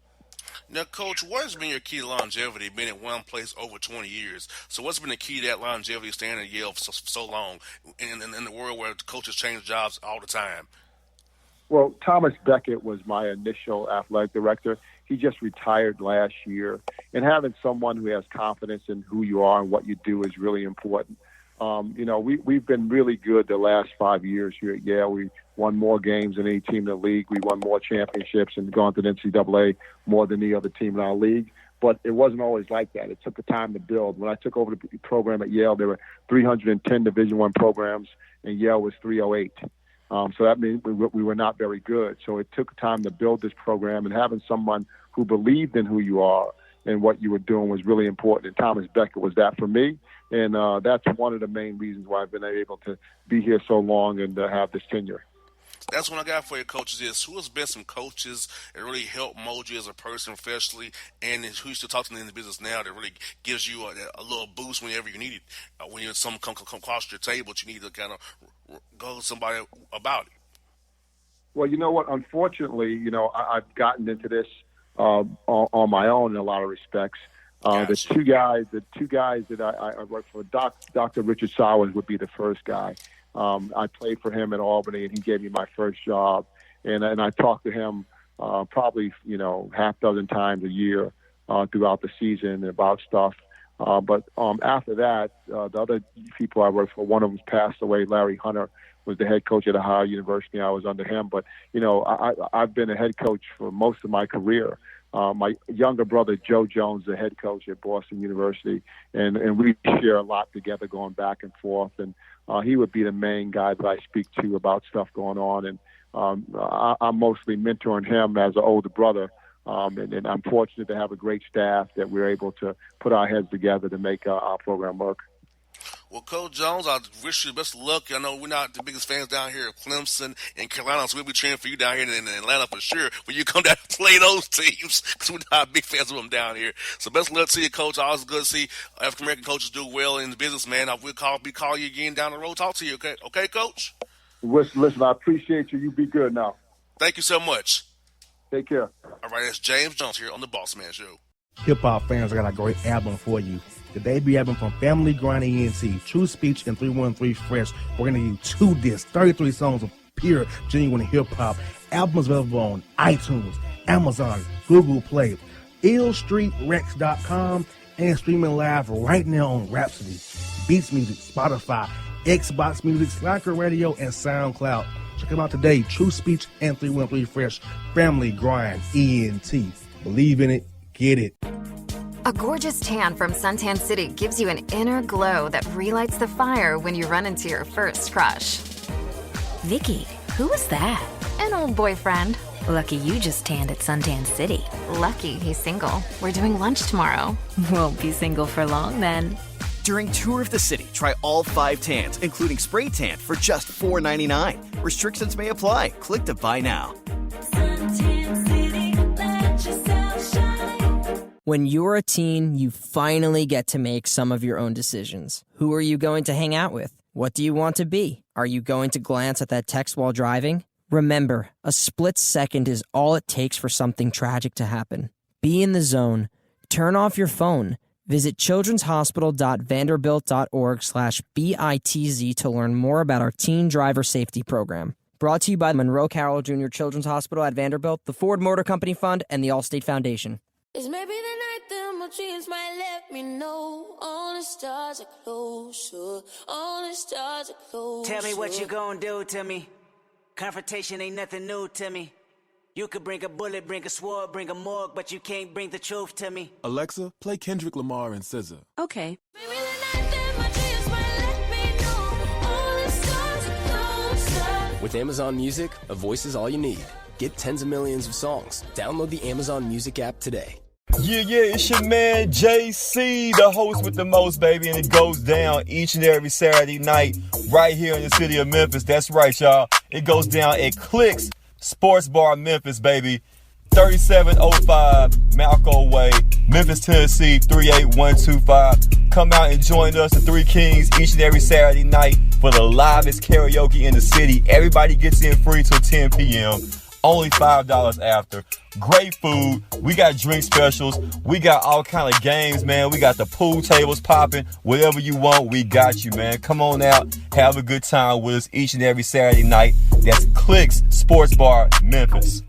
Now, Coach, what has been your key to longevity, being in one place over 20 years? So what's been the key to that longevity, staying at Yale for so long in the world where coaches change jobs all the time? Well, Thomas Beckett was my initial athletic director. He just retired last year. And having someone who has confidence in who you are and what you do is really important. We've been really good the last 5 years here at Yale. We won more games than any team in the league. We won more championships and gone to the NCAA more than any other team in our league. But it wasn't always like that. It took the time to build. When I took over the program at Yale, there were 310 Division I programs, and Yale was 308. So that means we were not very good. So it took time to build this program, and having someone who believed in who you are and what you were doing was really important. And Thomas Beckett was that for me. And that's one of the main reasons why I've been able to be here so long and have this tenure. That's what I got for you, coaches, is who has been some coaches that really helped mold you as a person professionally, and who you still talk to in the business now that really gives you a little boost whenever you need it, when you're something come across your table that you need to kind of go to somebody about it? Well, you know what? Unfortunately, I've gotten into this on my own in a lot of respects. The two guys that I worked for, Dr. Richard Sowers would be the first guy. I played for him at Albany, and he gave me my first job. And I talked to him probably half dozen times a year throughout the season about stuff. But after that, the other people I worked for, one of them passed away. Larry Hunter was the head coach at Ohio University. I was under him. But, I've been a head coach for most of my career. My younger brother, Joe Jones, the head coach at Boston University, and we share a lot together going back and forth. And he would be the main guy that I speak to about stuff going on. And I'm mostly mentoring him as an older brother. And I'm fortunate to have a great staff that we're able to put our heads together to make our program work. Well, Coach Jones, I wish you the best of luck. I know we're not the biggest fans down here of Clemson and Carolina, so we'll be cheering for you down here in Atlanta for sure when you come down to play those teams, because we're not big fans of them down here. So best of luck to you, Coach. Always good to see African-American coaches do well in the business, man. I will call you again down the road, talk to you, okay? Okay, Coach? Listen, I appreciate you. You be good now. Thank you so much. Take care. All right, it's James Jones here on the Bossman Show. Hip-hop fans, I got a great album for you. The debut album from Family Grind ENT, True Speech and 313 Fresh. We're going to give you 2 discs, 33 songs of pure, genuine hip-hop. Albums available on iTunes, Amazon, Google Play, illstreetrex.com, and streaming live right now on Rhapsody, Beats Music, Spotify, Xbox Music, Slacker Radio, and SoundCloud. Check them out today, True Speech and 313 Fresh, Family Grind ENT. Believe in it, get it. A gorgeous tan from Suntan City gives you an inner glow that relights the fire when you run into your first crush. Vicky, who was that? An old boyfriend. Lucky you just tanned at Suntan City. Lucky he's single. We're doing lunch tomorrow. Won't be single for long then. During Tour of the City, try all 5 tans, including spray tan, for just $4.99. Restrictions may apply. Click to buy now. Suntan City, let yourself shine. When you're a teen, you finally get to make some of your own decisions. Who are you going to hang out with? What do you want to be? Are you going to glance at that text while driving? Remember, a split second is all it takes for something tragic to happen. Be in the zone. Turn off your phone. Visit childrenshospital.vanderbilt.org/BITZ to learn more about our teen driver safety program. Brought to you by Monroe Carroll Jr. Children's Hospital at Vanderbilt, the Ford Motor Company Fund, and the Allstate Foundation. It's maybe the night that my dreams might let me know. All the stars are closer. All the stars are closer. Tell me what you gonna do to me. Confrontation ain't nothing new to me. You could bring a bullet, bring a sword, bring a morgue, but you can't bring the truth to me. Alexa, play Kendrick Lamar and SZA. Okay. Maybe the night that my dreams might let me know. All the stars are closer. With Amazon Music, a voice is all you need. Get tens of millions of songs. Download the Amazon Music app today. Yeah, it's your man JC, the host with the most, baby, and it goes down each and every Saturday night right here in the city of Memphis. That's right, y'all. It goes down at Clicks Sports Bar Memphis, baby. 3705 Malco Way, Memphis, Tennessee, 38125. Come out and join us, the Three Kings, each and every Saturday night for the livest karaoke in the city. Everybody gets in free till 10 p.m. Only $5 after. Great food. We got drink specials. We got all kind of games, man. We got the pool tables popping. Whatever you want, we got you, man. Come on out. Have a good time with us each and every Saturday night. That's Clicks Sports Bar, Memphis.